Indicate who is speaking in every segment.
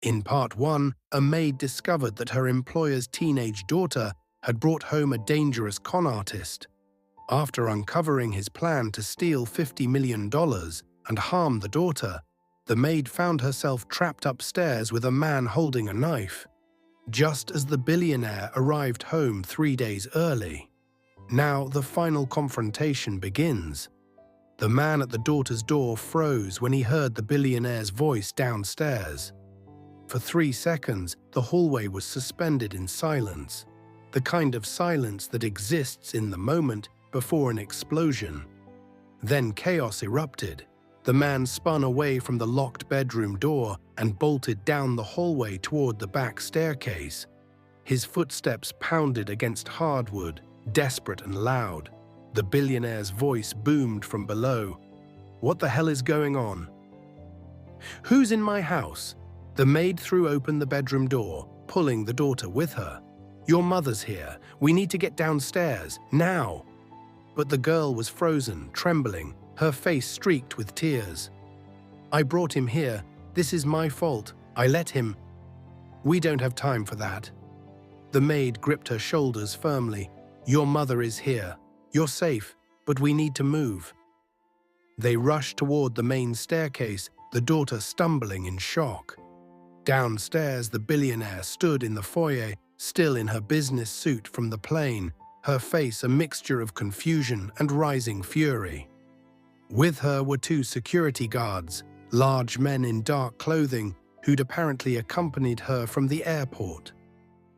Speaker 1: In part 1, a maid discovered that her employer's teenage daughter had brought home a dangerous con artist. After uncovering his plan to steal $50 million and harm the daughter, the maid found herself trapped upstairs with a man holding a knife, just as the billionaire arrived home 3 days early. Now the final confrontation begins. The man at the daughter's door froze when he heard the billionaire's voice downstairs. For 3 seconds, the hallway was suspended in silence, the kind of silence that exists in the moment before an explosion. Then chaos erupted. The man spun away from the locked bedroom door and bolted down the hallway toward the back staircase. His footsteps pounded against hardwood, desperate and loud. The billionaire's voice boomed from below. "What the hell is going on?" "Who's in my house?" The maid threw open the bedroom door, pulling the daughter with her. "Your mother's here. We need to get downstairs, now." But the girl was frozen, trembling, her face streaked with tears. "I brought him here. This is my fault. I let him." "We don't have time for that." The maid gripped her shoulders firmly. "Your mother is here. You're safe, but we need to move." They rushed toward the main staircase, the daughter stumbling in shock. Downstairs, the billionaire stood in the foyer, still in her business suit from the plane, her face a mixture of confusion and rising fury. With her were 2 security guards, large men in dark clothing, who'd apparently accompanied her from the airport.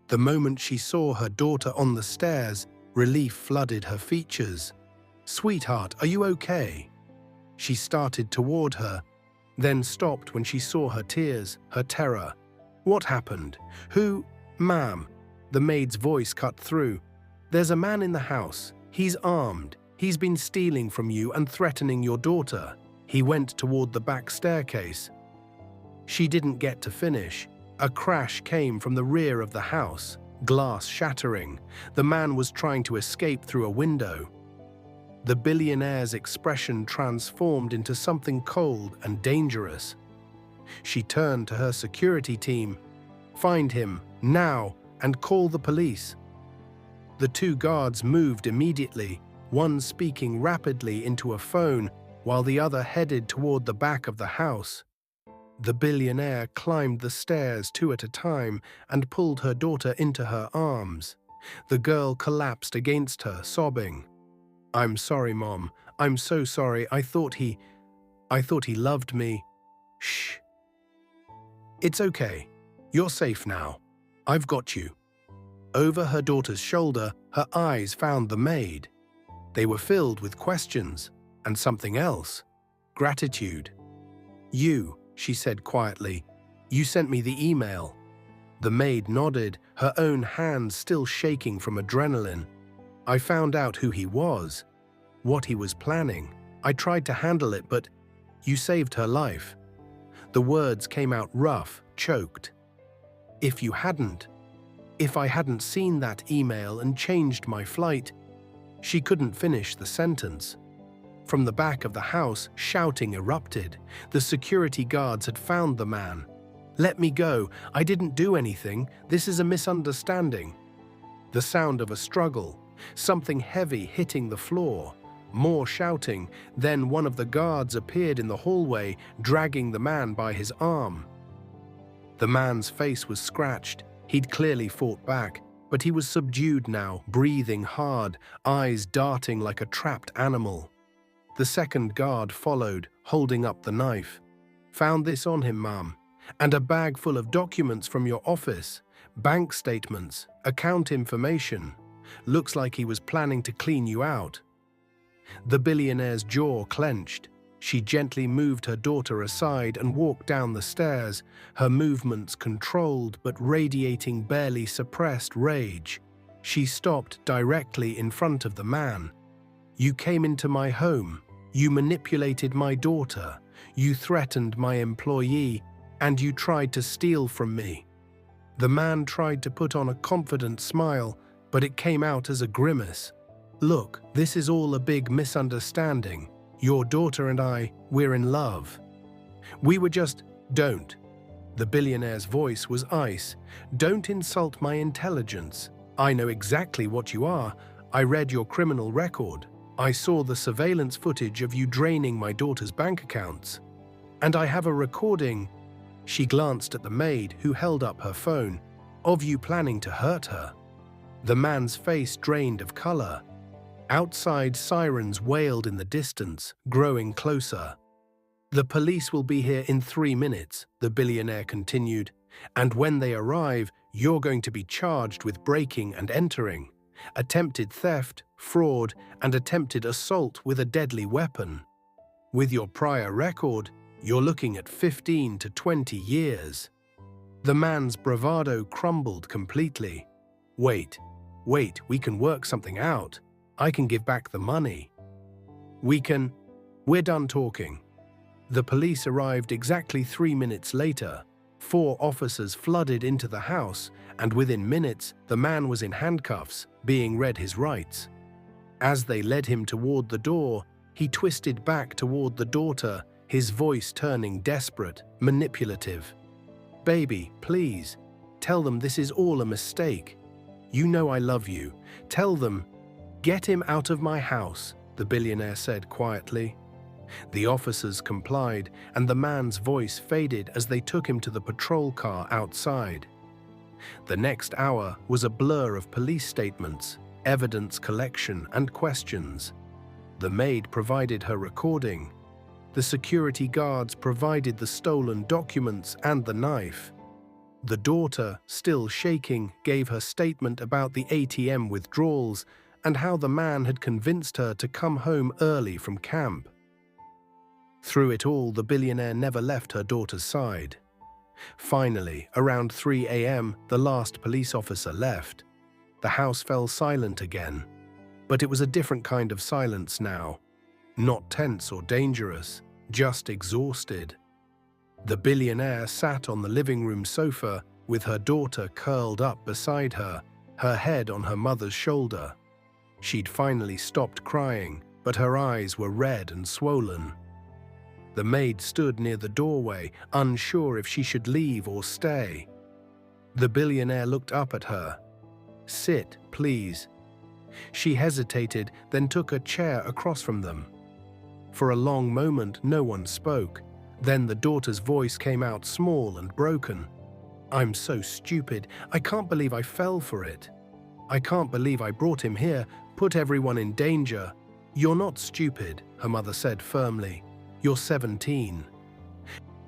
Speaker 1: The moment she saw her daughter on the stairs, relief flooded her features. "Sweetheart, are you okay?" She started toward her, then stopped when she saw her tears, her terror. "What happened? Who?" "Ma'am," the maid's voice cut through. "There's a man in the house. He's armed. He's been stealing from you and threatening your daughter." He went toward the back staircase. She didn't get to finish. A crash came from the rear of the house, glass shattering. The man was trying to escape through a window. The billionaire's expression transformed into something cold and dangerous. She turned to her security team. "Find him, now, and call the police." The 2 guards moved immediately, one speaking rapidly into a phone, while the other headed toward the back of the house. The billionaire climbed the stairs 2 at a time and pulled her daughter into her arms. The girl collapsed against her, sobbing. "I'm sorry, Mom. I'm so sorry. I thought he loved me." "Shh. It's okay. You're safe now. I've got you." Over her daughter's shoulder, her eyes found the maid. They were filled with questions, and something else. Gratitude. "You," she said quietly. "You sent me the email." The maid nodded, her own hands still shaking from adrenaline. "I found out who he was, what he was planning. I tried to handle it, but you saved her life." The words came out rough, choked. If I hadn't seen that email and changed my flight." She couldn't finish the sentence. From the back of the house, shouting erupted. The security guards had found the man. "Let me go. I didn't do anything. This is a misunderstanding." The sound of a struggle, something heavy hitting the floor. More shouting. Then one of the guards appeared in the hallway, dragging the man by his arm. The man's face was scratched. He'd clearly fought back, but he was subdued now, breathing hard, eyes darting like a trapped animal. The second guard followed, holding up the knife. "Found this on him, Ma'am. And a bag full of documents from your office. Bank statements, account information. Looks like he was planning to clean you out." The billionaire's jaw clenched. She gently moved her daughter aside and walked down the stairs, her movements controlled but radiating barely suppressed rage. She stopped directly in front of the man. "You came into my home. You manipulated my daughter. You threatened my employee, and you tried to steal from me." The man tried to put on a confident smile, but it came out as a grimace. "Look, this is all a big misunderstanding. Your daughter and I, we're in love. We were just, don't." The billionaire's voice was ice. "Don't insult my intelligence. I know exactly what you are. I read your criminal record. I saw the surveillance footage of you draining my daughter's bank accounts. And I have a recording," she glanced at the maid who held up her phone, "of you planning to hurt her." The man's face drained of color. Outside, sirens wailed in the distance, growing closer. "The police will be here in 3 minutes," the billionaire continued, "and when they arrive, you're going to be charged with breaking and entering, attempted theft, fraud, and attempted assault with a deadly weapon. With your prior record, you're looking at 15 to 20 years. The man's bravado crumbled completely. Wait, we can work something out. I can give back the money. We're done talking." The police arrived exactly 3 minutes later. 4 officers flooded into the house, and within minutes, the man was in handcuffs, being read his rights. As they led him toward the door, he twisted back toward the daughter, his voice turning desperate, manipulative. "Baby, please, tell them this is all a mistake. You know I love you. Tell them, get him out of my house," the billionaire said quietly. The officers complied, and the man's voice faded as they took him to the patrol car outside. The next hour was a blur of police statements, evidence collection, and questions. The maid provided her recording. The security guards provided the stolen documents and the knife. The daughter, still shaking, gave her statement about the ATM withdrawals and how the man had convinced her to come home early from camp. Through it all, the billionaire never left her daughter's side. Finally, around 3 a.m., the last police officer left. The house fell silent again. But it was a different kind of silence now. Not tense or dangerous, just exhausted. The billionaire sat on the living room sofa with her daughter curled up beside her, her head on her mother's shoulder. She'd finally stopped crying, but her eyes were red and swollen. The maid stood near the doorway, unsure if she should leave or stay. The billionaire looked up at her. "Sit, please." She hesitated, then took a chair across from them. For a long moment, no one spoke. Then the daughter's voice came out small and broken. "I'm so stupid. I can't believe I fell for it. I can't believe I brought him here, put everyone in danger." "You're not stupid," her mother said firmly. "You're 17.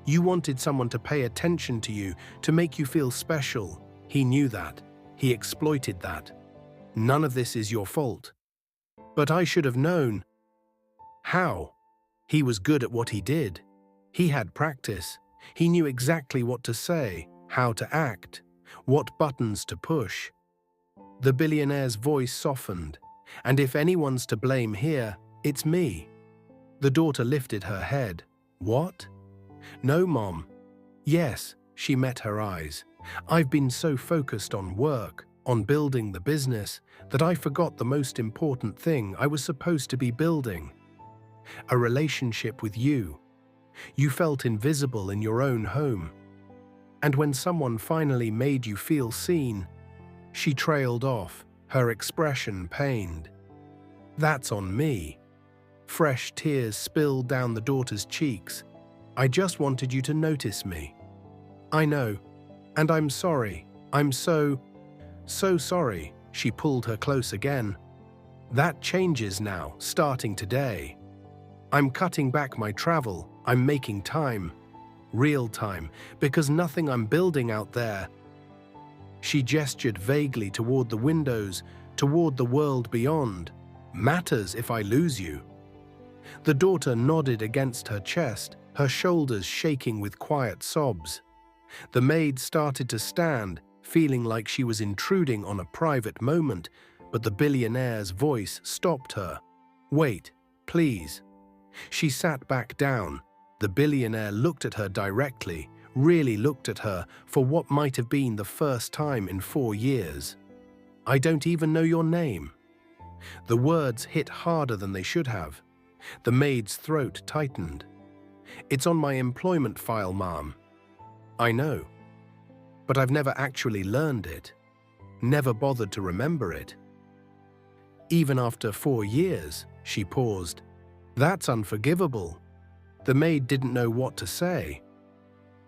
Speaker 1: You wanted someone to pay attention to you, to make you feel special. He knew that. He exploited that. None of this is your fault. But I should have known." "How?" "He was good at what he did. He had practice. He knew exactly what to say, how to act, what buttons to push." The billionaire's voice softened. "And if anyone's to blame here, it's me." The daughter lifted her head. "What?" "No, Mom." "Yes," she met her eyes. "I've been so focused on work, on building the business, that I forgot the most important thing I was supposed to be building. A relationship with you. You felt invisible in your own home. And when someone finally made you feel seen," she trailed off, her expression pained. "That's on me." Fresh tears spilled down the daughter's cheeks. "I just wanted you to notice me." "I know. And I'm sorry. I'm so sorry." She pulled her close again. "That changes now, starting today. I'm cutting back my travel. I'm making time. Real time, because nothing I'm building out there." She gestured vaguely toward the windows, toward the world beyond. "Matters if I lose you." The daughter nodded against her chest, her shoulders shaking with quiet sobs. The maid started to stand, feeling like she was intruding on a private moment, but the billionaire's voice stopped her. "Wait, please." She sat back down. The billionaire looked at her directly, really looked at her for what might have been the first time in 4 years. "I don't even know your name." The words hit harder than they should have. The maid's throat tightened. "It's on my employment file, Ma'am." I know. But I've never actually learned it. Never bothered to remember it. Even after 4 years, she paused. That's unforgivable. The maid didn't know what to say.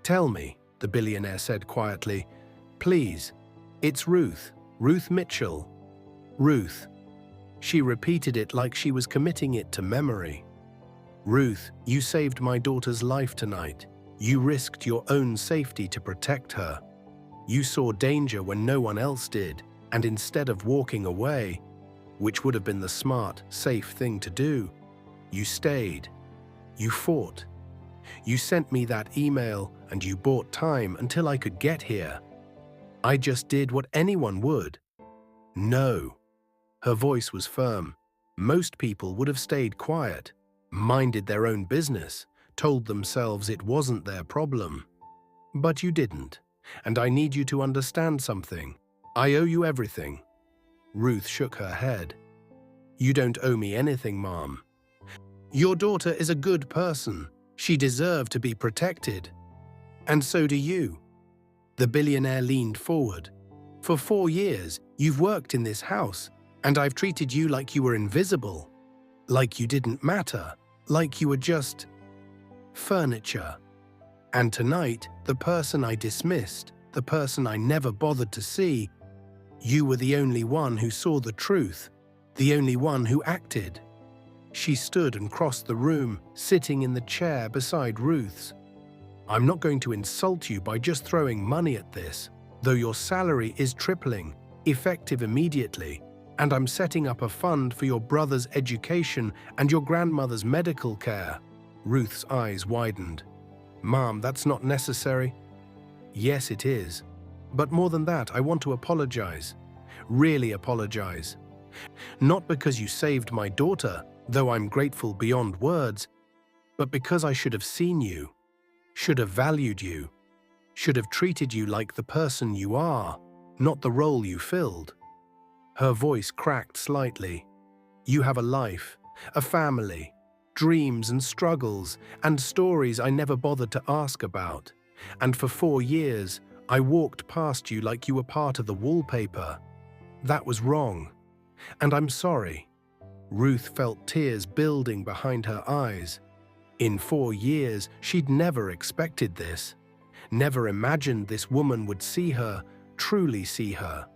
Speaker 1: Tell me, the billionaire said quietly. Please. It's Ruth. Ruth Mitchell. Ruth. She repeated it like she was committing it to memory. Ruth, you saved my daughter's life tonight. You risked your own safety to protect her. You saw danger when no one else did, and instead of walking away, which would have been the smart, safe thing to do, you stayed. You fought. You sent me that email and you bought time until I could get here. I just did what anyone would. No. Her voice was firm. Most people would have stayed quiet, minded their own business, told themselves it wasn't their problem. But you didn't, and I need you to understand something. I owe you everything. Ruth shook her head. You don't owe me anything, Mom. Your daughter is a good person. She deserved to be protected. And so do you. The billionaire leaned forward. For 4 years, you've worked in this house, and I've treated you like you were invisible, like you didn't matter, like you were just furniture. And tonight, the person I dismissed, the person I never bothered to see, you were the only one who saw the truth, the only one who acted. She stood and crossed the room, sitting in the chair beside Ruth's. I'm not going to insult you by just throwing money at this, though your salary is tripling, effective immediately, and I'm setting up a fund for your brother's education and your grandmother's medical care. Ruth's eyes widened. Mom, that's not necessary. Yes, it is. But more than that, I want to apologize. Really apologize. Not because you saved my daughter, though I'm grateful beyond words, but because I should have seen you, should have valued you, should have treated you like the person you are, not the role you filled. Her voice cracked slightly. You have a life, a family, dreams and struggles, and stories I never bothered to ask about. And for 4 years, I walked past you like you were part of the wallpaper. That was wrong. And I'm sorry. Ruth felt tears building behind her eyes. In 4 years, she'd never expected this. Never imagined this woman would see her, truly see her.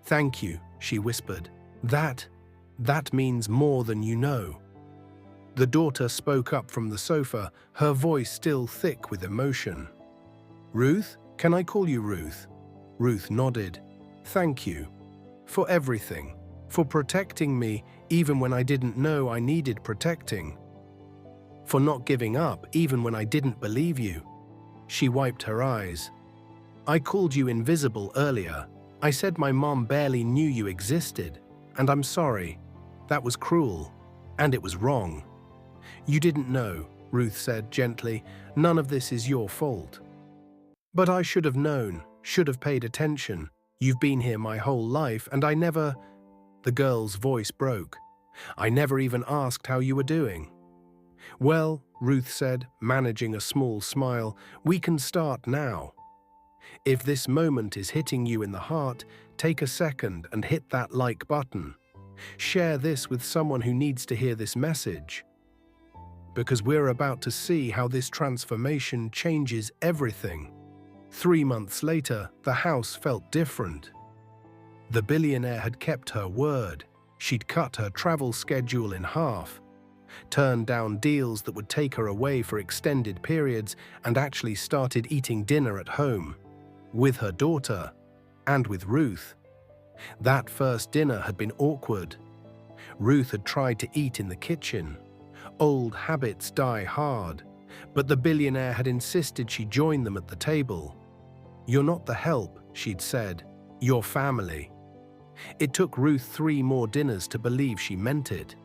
Speaker 1: Thank you, she whispered. That means more than you know. The daughter spoke up from the sofa, her voice still thick with emotion. Ruth, can I call you Ruth? Ruth nodded. Thank you. For everything. For protecting me even when I didn't know I needed protecting. For not giving up even when I didn't believe you. She wiped her eyes. I called you invisible earlier. I said my mom barely knew you existed, and I'm sorry. That was cruel, and it was wrong. You didn't know, Ruth said gently. None of this is your fault. But I should have known, should have paid attention. You've been here my whole life, and I never… The girl's voice broke. I never even asked how you were doing. Well, Ruth said, managing a small smile, we can start now. If this moment is hitting you in the heart, take a second and hit that like button. Share this with someone who needs to hear this message. Because we're about to see how this transformation changes everything. 3 months later, the house felt different. The billionaire had kept her word. She'd cut her travel schedule in half, turned down deals that would take her away for extended periods, and actually started eating dinner at home, with her daughter, and with Ruth. That first dinner had been awkward. Ruth had tried to eat in the kitchen. Old habits die hard, but the billionaire had insisted she join them at the table. You're not the help, she'd said. You're family. It took Ruth 3 more dinners to believe she meant it.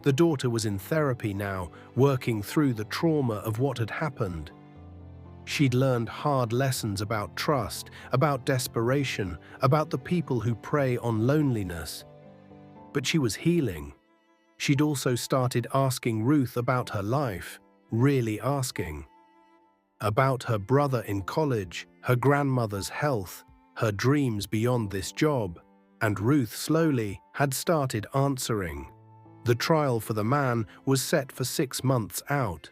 Speaker 1: The daughter was in therapy now, working through the trauma of what had happened. She'd learned hard lessons about trust, about desperation, about the people who prey on loneliness. But she was healing. She'd also started asking Ruth about her life, really asking. about her brother in college, her grandmother's health, her dreams beyond this job, and Ruth slowly had started answering. The trial for the man was set for 6 months out.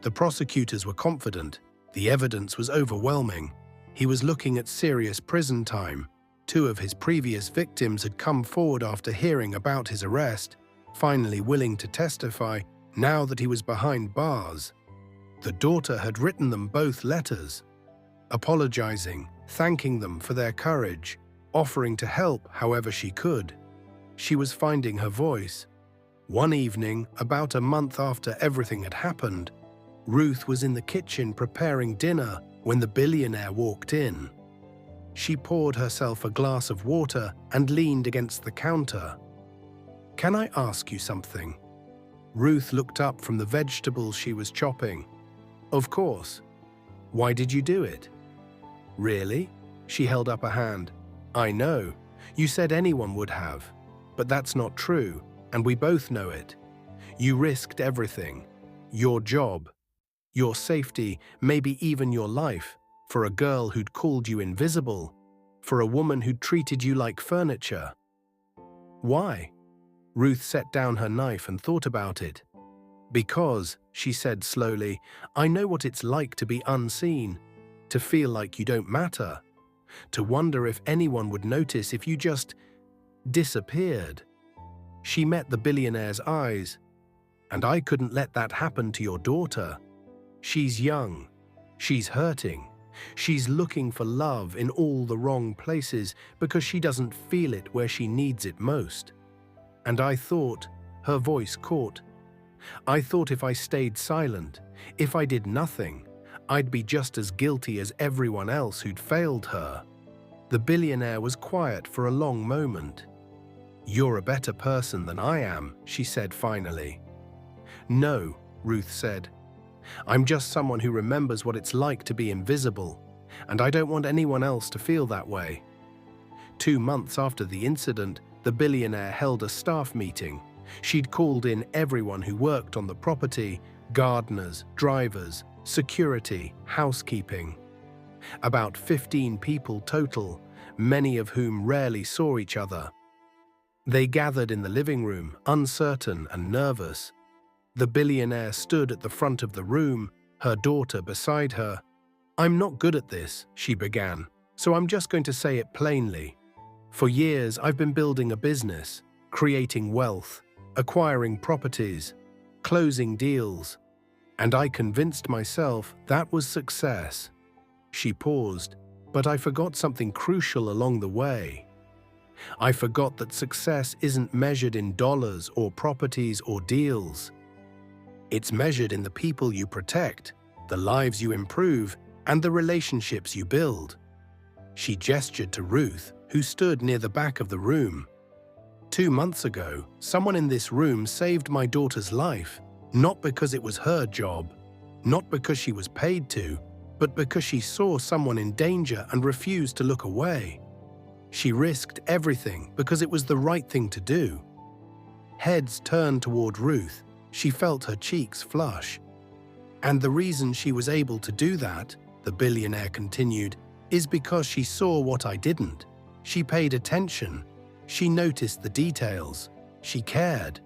Speaker 1: The prosecutors were confident. The evidence was overwhelming. He was looking at serious prison time. 2 of his previous victims had come forward after hearing about his arrest, finally willing to testify now that he was behind bars. The daughter had written them both letters, apologizing, thanking them for their courage, offering to help however she could. She was finding her voice. One evening, about a month after everything had happened, Ruth was in the kitchen preparing dinner when the billionaire walked in. She poured herself a glass of water and leaned against the counter. "Can I ask you something?" Ruth looked up from the vegetables she was chopping. "Of course. Why did you do it?" "Really?" She held up a hand. "I know. You said anyone would have. But that's not true, and we both know it. You risked everything. Your job, your safety, maybe even your life, for a girl who'd called you invisible, for a woman who'd treated you like furniture. Why?" Ruth set down her knife and thought about it. "Because," she said slowly, "I know what it's like to be unseen, to feel like you don't matter, to wonder if anyone would notice if you just disappeared." She met the billionaire's eyes. "And I couldn't let that happen to your daughter. She's young. She's hurting. She's looking for love in all the wrong places because she doesn't feel it where she needs it most. And I thought," her voice caught, "I thought if I stayed silent, if I did nothing, I'd be just as guilty as everyone else who'd failed her." The billionaire was quiet for a long moment. "You're a better person than I am," she said finally. "No," Ruth said. "I'm just someone who remembers what it's like to be invisible, and I don't want anyone else to feel that way." 2 months after the incident, the billionaire held a staff meeting. She'd called in everyone who worked on the property: gardeners, drivers, security, housekeeping. About 15 people total, many of whom rarely saw each other. They gathered in the living room, uncertain and nervous. The billionaire stood at the front of the room, her daughter beside her. "I'm not good at this," she began, "so I'm just going to say it plainly. For years, I've been building a business, creating wealth, acquiring properties, closing deals, and I convinced myself that was success." She paused, "But I forgot something crucial along the way. I forgot that success isn't measured in dollars or properties or deals. It's measured in the people you protect, the lives you improve, and the relationships you build." She gestured to Ruth, who stood near the back of the room. 2 months ago, someone in this room saved my daughter's life, not because it was her job, not because she was paid to, but because she saw someone in danger and refused to look away. She risked everything because it was the right thing to do." Heads turned toward Ruth. She felt her cheeks flush. "And the reason she was able to do that," the billionaire continued, "is because she saw what I didn't. She paid attention. She noticed the details. She cared."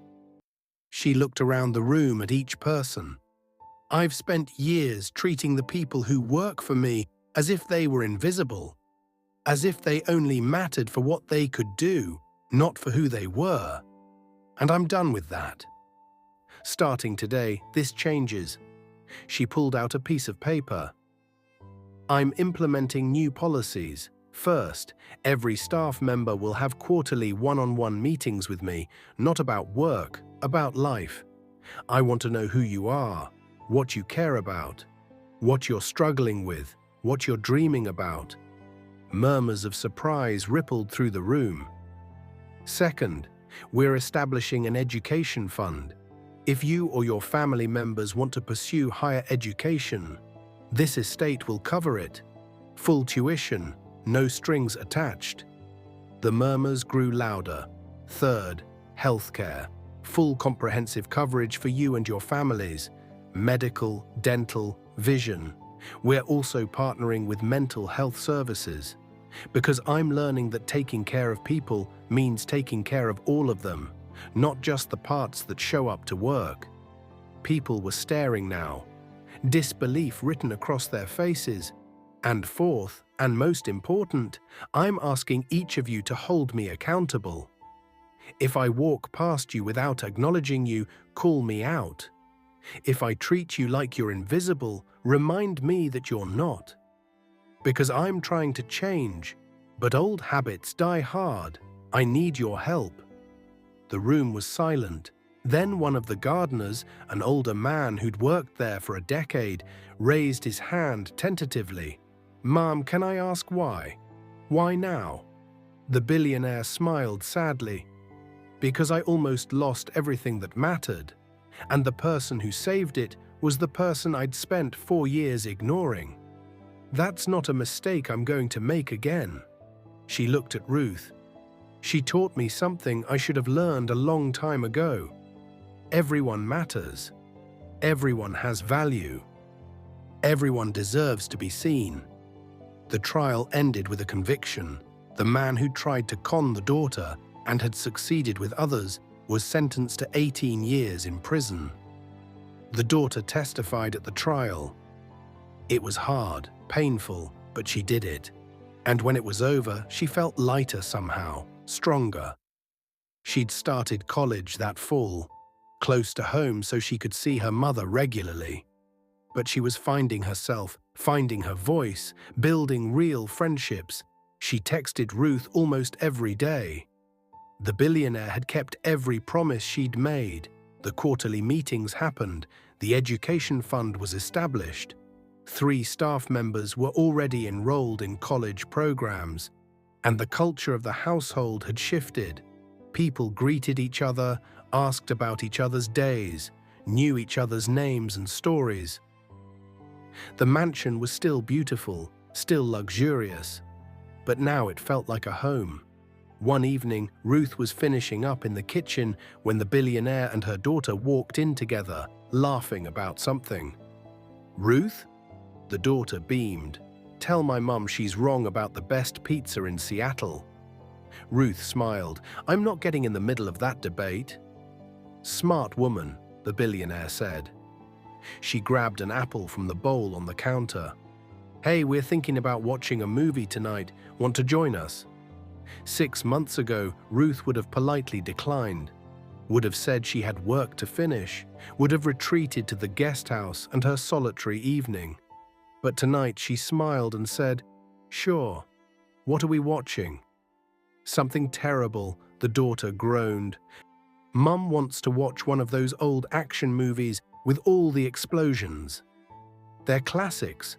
Speaker 1: She looked around the room at each person. "I've spent years treating the people who work for me as if they were invisible, as if they only mattered for what they could do, not for who they were. And I'm done with that. Starting today, this changes." She pulled out a piece of paper. "I'm implementing new policies. First, every staff member will have quarterly one-on-one meetings with me, not about work, about life. I want to know who you are, what you care about, what you're struggling with, what you're dreaming about." Murmurs of surprise rippled through the room. "Second, we're establishing an education fund. If you or your family members want to pursue higher education, this estate will cover it. Full tuition, no strings attached." The murmurs grew louder. "Third, healthcare. Full comprehensive coverage for you and your families. Medical, dental, vision. We're also partnering with mental health services, because I'm learning that taking care of people means taking care of all of them, not just the parts that show up to work. People were staring now, disbelief written across their faces. And fourth, and most important, I'm asking each of you to hold me accountable. If I walk past you without acknowledging you, call me out. If I treat you like you're invisible, remind me that you're not. Because I'm trying to change, but old habits die hard. I need your help. The room was silent. Then one of the gardeners, an older man who'd worked there for a decade, raised his hand tentatively. "Ma'am, can I ask why? Why now?" The billionaire smiled sadly. "Because I almost lost everything that mattered, and the person who saved it was the person I'd spent 4 years ignoring. That's not a mistake I'm going to make again." She looked at Ruth. "She taught me something I should have learned a long time ago. Everyone matters. Everyone has value. Everyone deserves to be seen." The trial ended with a conviction. The man who tried to con the daughter and had succeeded with others was sentenced to 18 years in prison. The daughter testified at the trial. It was hard, painful, but she did it. And when it was over, she felt lighter somehow, stronger. She'd started college that fall, close to home so she could see her mother regularly. But she was finding herself, finding her voice, building real friendships. She texted Ruth almost every day. The billionaire had kept every promise she'd made. The quarterly meetings happened. The education fund was established. 3 staff members were already enrolled in college programs. And the culture of the household had shifted. People greeted each other, asked about each other's days, knew each other's names and stories. The mansion was still beautiful, still luxurious, but now it felt like a home. One evening, Ruth was finishing up in the kitchen when the billionaire and her daughter walked in together, laughing about something. "Ruth?" The daughter beamed. "Tell my mum she's wrong about the best pizza in Seattle." Ruth smiled. "I'm not getting in the middle of that debate." "Smart woman," the billionaire said. She grabbed an apple from the bowl on the counter. "Hey, we're thinking about watching a movie tonight. Want to join us?" 6 months ago, Ruth would have politely declined, would have said she had work to finish, would have retreated to the guest house and her solitary evening. But tonight she smiled and said, "Sure. What are we watching?" "Something terrible," the daughter groaned. "Mum wants to watch one of those old action movies with all the explosions. They're classics.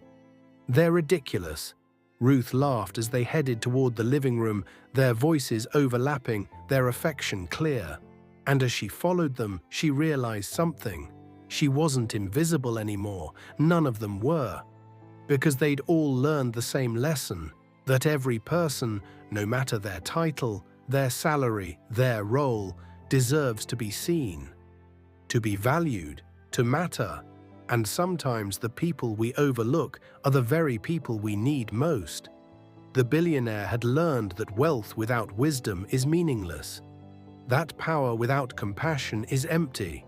Speaker 1: They're ridiculous." Ruth laughed as they headed toward the living room, their voices overlapping, their affection clear. And as she followed them, she realized something. She wasn't invisible anymore. None of them were. Because they'd all learned the same lesson, that every person, no matter their title, their salary, their role, deserves to be seen, to be valued, to matter. And sometimes the people we overlook are the very people we need most. The billionaire had learned that wealth without wisdom is meaningless. That power without compassion is empty.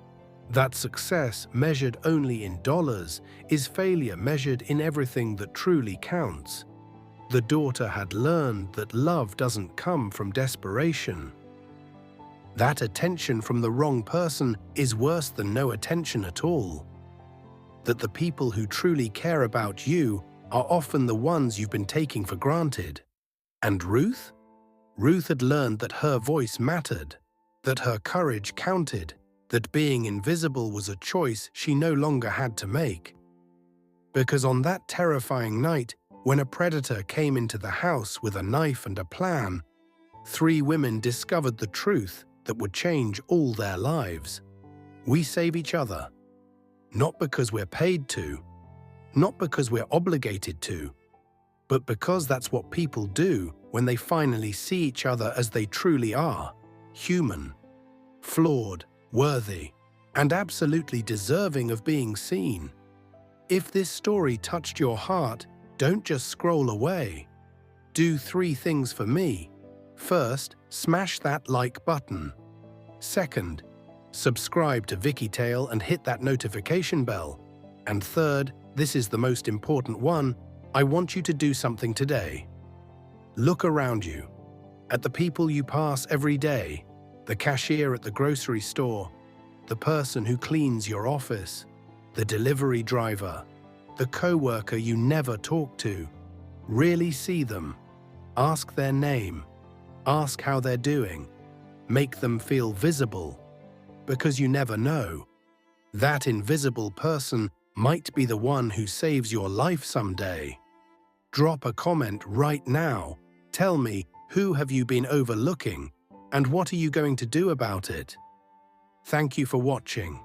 Speaker 1: That success measured only in dollars is failure measured in everything that truly counts. The daughter had learned that love doesn't come from desperation. That attention from the wrong person is worse than no attention at all. That the people who truly care about you are often the ones you've been taking for granted. And Ruth? Ruth had learned that her voice mattered, that her courage counted, that being invisible was a choice she no longer had to make. Because on that terrifying night, when a predator came into the house with a knife and a plan, 3 women discovered the truth that would change all their lives. We save each other. Not because we're paid to, not because we're obligated to, but because that's what people do when they finally see each other as they truly are, human, flawed, worthy, and absolutely deserving of being seen. If this story touched your heart, don't just scroll away. Do 3 things for me. First, smash that like button. Second, subscribe to VickyTale and hit that notification bell. And third, this is the most important one, I want you to do something today. Look around you, at the people you pass every day, the cashier at the grocery store, the person who cleans your office, the delivery driver, the co-worker you never talk to. Really see them. Ask their name. Ask how they're doing. Make them feel visible. Because you never know. That invisible person might be the one who saves your life someday. Drop a comment right now. Tell me, who have you been overlooking, and what are you going to do about it? Thank you for watching.